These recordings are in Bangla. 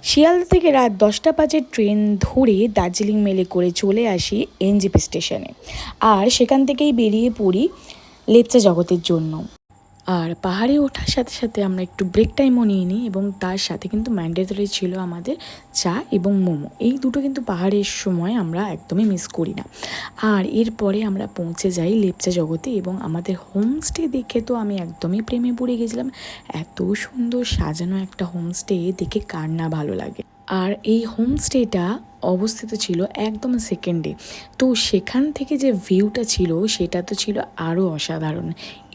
শিয়ালদা থেকে রাত 10টা বাজে ট্রেন ধরে দার্জিলিং মেলে করে চলে আসি এনজেপি স্টেশনে। আর সেখান থেকেই বেরিয়ে পড়ি লেপচা জগতের জন্য। আর পাহাড়ে ওঠার সাথে সাথে আমরা একটু ব্রেক টাইমও নিয়ে নিই, এবং তার সাথে কিন্তু ম্যান্ডেটরি ছিল আমাদের চা এবং মোমো। এই দুটো কিন্তু পাহাড়ের সময় আমরা একদমই মিস করি না। আর এরপরে আমরা পৌঁছে যাই লেপচা জগতে, এবং আমাদের হোমস্টে দেখে তো আমি একদমই প্রেমে পড়ে গেছিলাম। এত সুন্দর সাজানো একটা হোমস্টে দেখে কার না ভালো লাগে। আর এই হোমস্টেটা অবস্থিত ছিল একদম সেকেন্ডে, তো সেখান থেকে যে ভিউটা ছিল সেটা তো ছিল আরও অসাধারণ।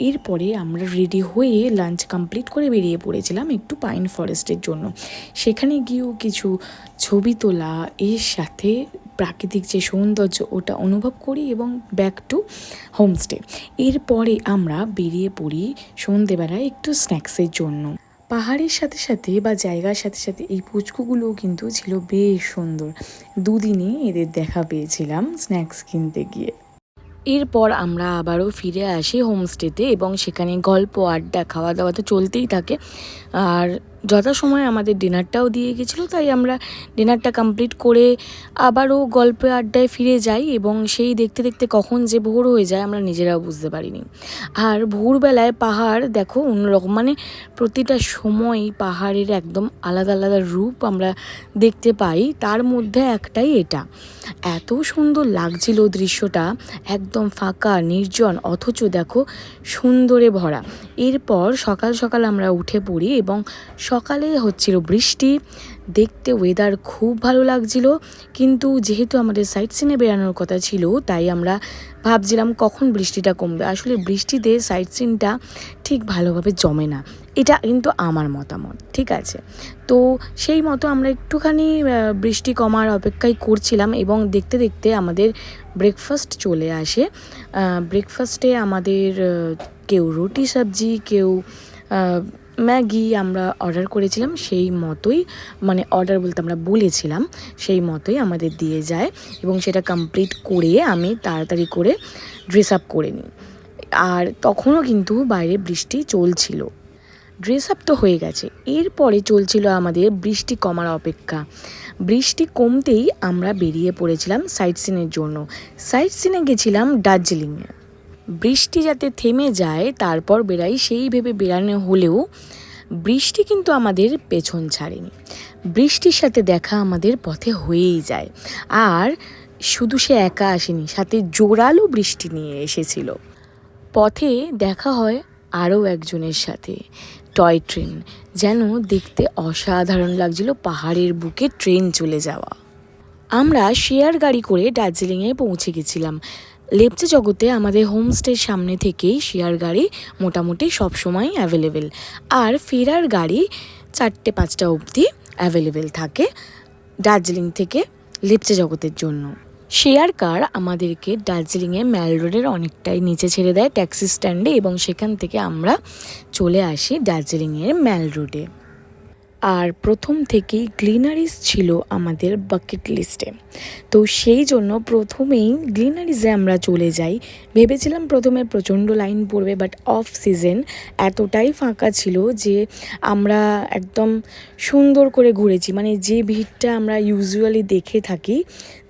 এরপরে আমরা রেডি হয়ে লাঞ্চ কমপ্লিট করে বেরিয়ে পড়েছিলাম একটু পাইন ফরেস্টের জন্য। সেখানে গিয়েও কিছু ছবি তোলা, এর সাথে প্রাকৃতিক যে সৌন্দর্য ওটা অনুভব করি, এবং ব্যাক টু হোমস্টে। এরপরে আমরা বেরিয়ে পড়ি সন্ধেবেলায় একটু স্ন্যাক্সের জন্য। পাহাড়ের সাথে সাথে বা জায়গার সাথে সাথে এই পুচকুগুলোও কিন্তু ছিল বেশ সুন্দর। দুদিনে এদের দেখা পেয়েছিলাম স্ন্যাক্স কিনতে গিয়ে। এরপর আমরা আবারও ফিরে আসি হোমস্টেতে, এবং সেখানে গল্প, আড্ডা, খাওয়া দাওয়া তো চলতেই থাকে। আর যথাসময়ে আমাদের ডিনারটাও দিয়ে গেছিলো, তাই আমরা ডিনারটা কমপ্লিট করে আবারও গল্পে আড্ডায় ফিরে যাই, এবং সেই দেখতে দেখতে কখন যে ভোর হয়ে যায় আমরা নিজেরাও বুঝতে পারিনি। আর ভোরবেলায় পাহাড় দেখো অন্যরকম, মানে প্রতিটা সময় পাহাড়ের একদম আলাদা আলাদা রূপ আমরা দেখতে পাই, তার মধ্যে একটাই এটা। এত সুন্দর লাগছিল দৃশ্যটা, একদম ফাঁকা নির্জন, অথচ দেখো সুন্দরে ভরা। এরপর সকাল সকাল আমরা উঠে পড়ি, এবং সকালে হচ্ছিল বৃষ্টি। দেখতে ওয়েদার খুব ভালো লাগছিল, কিন্তু যেহেতু আমাদের সাইট সিনে বেরানোর কথা ছিল, তাই আমরা ভাবছিলাম কখন বৃষ্টিটা কমবে। আসলে বৃষ্টিতে সাইট সিনটা ঠিক ভালোভাবে জমে না, এটা কিন্তু আমার মতামত, ঠিক আছে। তো সেই মতো আমরা একটুখানি বৃষ্টি কমার অপেক্ষাই করছিলাম, এবং দেখতে দেখতে আমাদের ব্রেকফাস্ট চলে আসে। ব্রেকফাস্টে আমাদের কেউ রুটি সবজি, কেউ ম্যাগি আমরা অর্ডার করেছিলাম, সেই মতোই, মানে অর্ডার বলতে আমরা বলেছিলাম, সেই মতোই আমাদের দিয়ে যায়। এবং সেটা কমপ্লিট করে আমি তাড়াতাড়ি করে ড্রেস আপ করে নিই। আর তখনও কিন্তু বাইরে বৃষ্টি চলছিল। ড্রেস আপ তো হয়ে গেছে, এরপরে চলছিল আমাদের বৃষ্টি কমার অপেক্ষা। বৃষ্টি কমতেই আমরা বেরিয়ে পড়েছিলাম সাইট সিনের জন্য। সাইট সিনে গেছিলাম দার্জিলিংয়ে। বৃষ্টি যাতে থেমে যায় তারপর বেরাই, সেই ভেবে বেরানো হলেও বৃষ্টি কিন্তু আমাদের পেছন ছাড়েনি। বৃষ্টির সাথে দেখা আমাদের পথে হয়েই যায়। আর শুধু সে একা আসেনি, সাথে জোরালো বৃষ্টি নিয়ে এসেছিল। পথে দেখা হয় আরও একজনের সাথে, টয় ট্রেন। যেন দেখতে অসাধারণ লাগছিল পাহাড়ের বুকে ট্রেন চলে যাওয়া। আমরা শেয়ার গাড়ি করে দার্জিলিংয়ে পৌঁছে গেছিলাম। লেপচা জগতে আমাদের হোমস্টের সামনে থেকেই শেয়ার গাড়ি মোটামুটি সবসময় অ্যাভেলেবেল। আর ফেরার গাড়ি 4টে-5টা অবধি অ্যাভেলেবেল থাকে দার্জিলিং থেকে লেপচা জগতের জন্য। শেয়ার কার আমাদেরকে দার্জিলিংয়ে ম্যাল রোডের অনেকটাই নিচে ছেড়ে দেয় ট্যাক্সি স্ট্যান্ডে, এবং সেখান থেকে আমরা চলে আসি দার্জিলিংয়ের ম্যাল রোডে। আর প্রথম থেকেই গ্লিনারিস ছিল আমাদের বাকেট লিস্টে, তো সেই জন্য প্রথমেই গ্লিনারিসে আমরা চলে যাই। ভেবেছিলাম প্রথমে প্রচণ্ড লাইন পড়বে, বাট অফ সিজন এতটাই ফাঁকা ছিল যে আমরা একদম সুন্দর করে ঘুরেছি। মানে যে ভিড়টা আমরা ইউজুয়ালি দেখে থাকি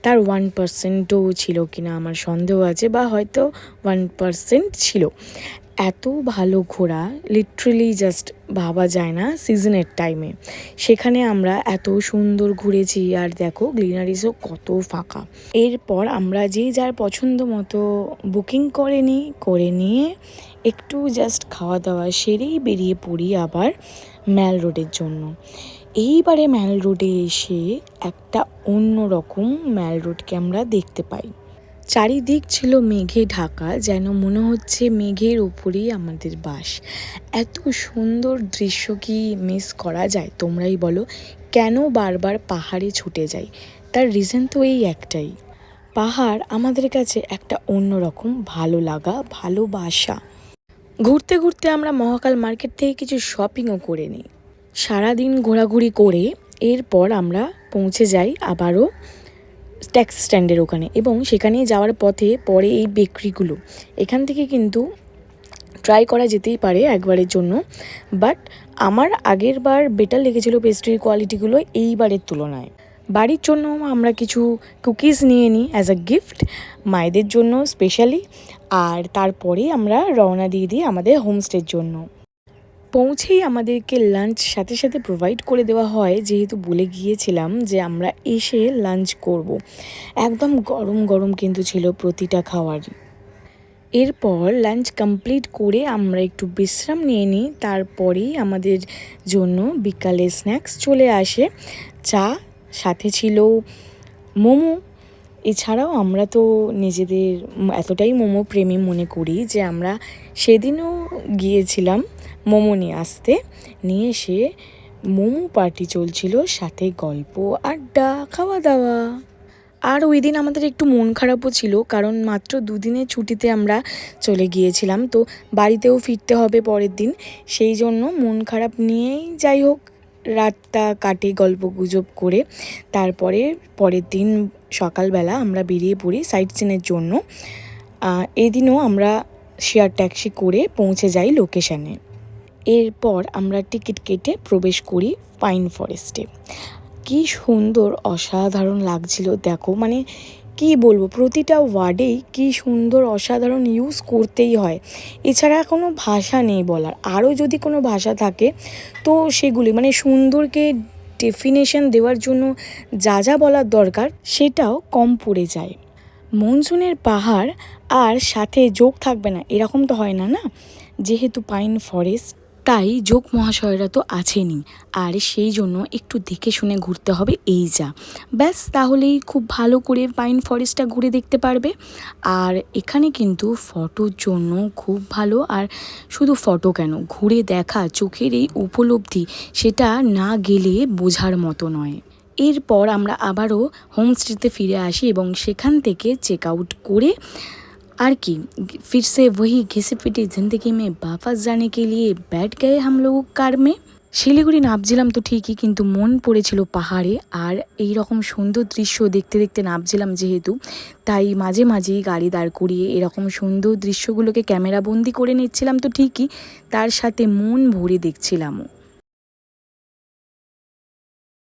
তার 1%ও ছিল কিনা আমার সন্দেহ আছে, বা হয়তো 1% ছিল। এত ভালো ঘোরা লিটারেলি জাস্ট ভাবা যায় না সিজনের টাইমে। সেখানে আমরা এত সুন্দর ঘুরেছি, আর দেখো গ্লিনারিসও কত ফাঁকা। এরপর আমরা যে যার পছন্দ মতো বুকিং করে নিয়ে একটু জাস্ট খাওয়া দাওয়া সেরেই বেরিয়ে পড়ি আবার ম্যাল রোডের জন্য। এইবারে ম্যাল রোডে এসে একটা অন্য রকম ম্যাল রোডকে আমরা দেখতে পাই। চারিদিক ছিল মেঘে ঢাকা, যেন মনে হচ্ছে মেঘের ওপরেই আমাদের বাস। এত সুন্দর দৃশ্য কি মিস করা যায়? তোমরাই বলো, কেন বারবার পাহাড়ে ছুটে যাই? তার রিজন তো এই একটাই, পাহাড় আমাদের কাছে একটা অন্যরকম ভালো লাগা, ভালোবাসা। ঘুরতে ঘুরতে আমরা মহাকাল মার্কেট থেকে কিছু শপিংও করে নিই। সারাদিন ঘোরাঘুরি করে এরপর আমরা পৌঁছে যাই আবারও ট্যাক্সি স্ট্যান্ডের ওখানে, এবং সেখানে যাওয়ার পথে পরে এই বেকরিগুলো। এখান থেকে কিন্তু ট্রাই করা যেতেই পারে একবারের জন্য, বাট আমার আগের বার বেটার লেগেছিলো পেস্ট্রির কোয়ালিটিগুলো এইবারের তুলনায়। বাড়ির জন্য আমরা কিছু কুকিজ নিয়ে নিই অ্যাজ আ গিফট মায়েদের জন্য স্পেশালি, আর তারপরেই আমরা রওনা দিয়ে দিই আমাদের হোমস্টের জন্য। পৌঁছেই আমাদেরকে লাঞ্চ সাথে সাথে প্রোভাইড করে দেওয়া হয়, যেহেতু বলে গিয়েছিলাম যে আমরা এসে লাঞ্চ করব। একদম গরম গরম কিন্তু ছিল প্রতিটা খাওয়ারই। এরপর লাঞ্চ কমপ্লিট করে আমরা একটু বিশ্রাম নিয়ে নিই, তারপরেই আমাদের জন্য বিকালে স্ন্যাক্স চলে আসে। চা, সাথে ছিল মোমো। এছাড়াও আমরা তো নিজেদের এতটাই মোমো প্রেমী মনে করি যে আমরা সেদিনও গিয়েছিলাম মোমো নিয়ে আসতে। নিয়ে এসে মোমো পার্টি চলছিল, সাথে গল্প, আড্ডা, খাওয়া দাওয়া। আর ওই দিন আমাদের একটু মন খারাপও ছিল, কারণ মাত্র 2 দিনের ছুটিতে আমরা চলে গিয়েছিলাম, তো বাড়িতেও ফিরতে হবে পরের দিন। সেই জন্য মন খারাপ নিয়েই যাই হোক রাতটা কাটে গল্প গুজব করে। তারপরে পরের দিন সকালবেলা আমরা বেরিয়ে পড়ি সাইট সিনের জন্য। এদিনও আমরা শেয়ার ট্যাক্সি করে পৌঁছে যাই লোকেশানে। এরপর আমরা টিকিট কেটে প্রবেশ করি পাইন ফরেস্টে। কি সুন্দর, অসাধারণ লাগছিল। দেখো মানে কি বলবো, প্রতিটা ওয়ার্ডেই কি সুন্দর অসাধারণ ইউজ করতেই হয়। এছাড়া কোনো ভাষা নেই বলার। আরও যদি কোনো ভাষা থাকে তো সেগুলি মানে সুন্দরকে ডেফিনেশন দেওয়ার জন্য যা যা বলার দরকার সেটাও কম পড়ে যায়। মনসুনের পাহাড় আর সাথে যোগ থাকবে না এরকম তো হয় না, না? যেহেতু পাইন ফরেস্ট, তাই যোগ মহাশয়রা তো আছেনই, আর সেই জন্য একটু দেখে শুনে ঘুরতে হবে, এই যা। ব্যাস, তাহলেই খুব ভালো করে পাইন ফরেস্টটা ঘুরে দেখতে পারবে। আর এখানে কিন্তু ফটোর জন্য খুব ভালো। আর শুধু ফটো কেন, ঘুরে দেখা, চোখের এই উপলব্ধি, সেটা না গেলে বোঝার মতো নয়। এরপর আমরা আবারও হোমস্টেতে ফিরে আসি এবং সেখান থেকে চেক আউট করে আর কি फिर से वही घिसे पिटे ज़िंदगी में वापस जाने के लिए बैठ गए हम लोग कार में। শিলিগুড়ি নামছিলাম তো ঠিকই, কিন্তু মন পড়েছিল পাহাড়ে। আর এই রকম সুন্দর দৃশ্য দেখতে দেখতে নামছিলাম যেহেতু, তাই মাঝে মাঝেই গাড়ি দাঁড় করিয়ে এরকম সুন্দর দৃশ্যগুলোকে ক্যামেরা বন্দি করে নিচ্ছিলাম তো ঠিকই, তার সাথে মন ভরে দেখছিলামও।